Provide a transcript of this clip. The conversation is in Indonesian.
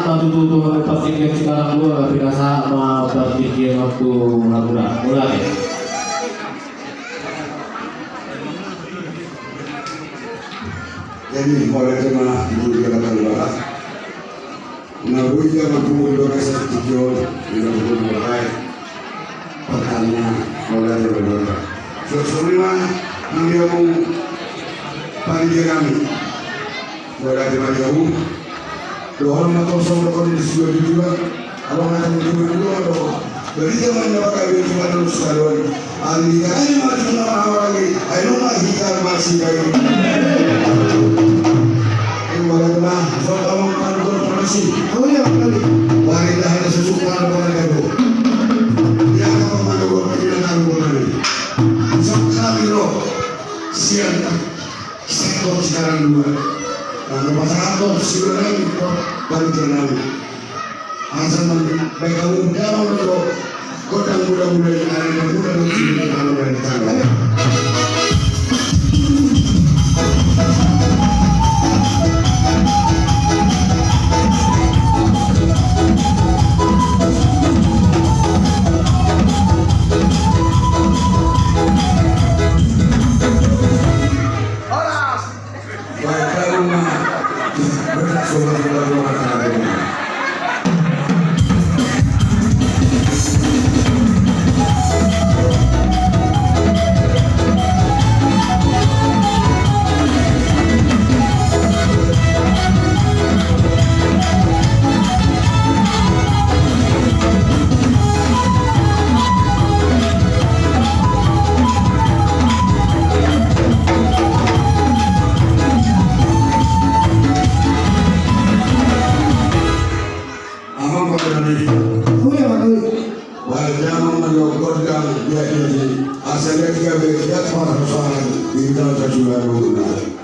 matututo berpikir sekarang gua biasa mau berpikir waktu laburan mulai. Jadi mulai tema ibu dia kata luar. Nabi dia mampu berdosa tujuh dengan berdoa. Pertanyaan mulai berdoa. Sesuatu dia mau panggil kami. Mulai dari jauh. Doa atau sama kondisi juga. Kalau nanti juga doa. Dari zaman yang kami cuma terus sekali. Andi kali masih nama lagi. Ayo lagi kita masih lagi. Walaupun soal kamu kan konfirmasi, kamu yang kali wanita ada sesuatu pada kamu. Dia akan mengandung kehilangan bulan. Sekali loh, siapa? Sektor sekarang dua. Kalau masyarakat sekarang baru jalan. Asal baik kamu jauh loh. Kota muda-muda yang ada di muda di sini kalau dari sana. Asalnya dia berjaya pada soal di dalam sesuatu.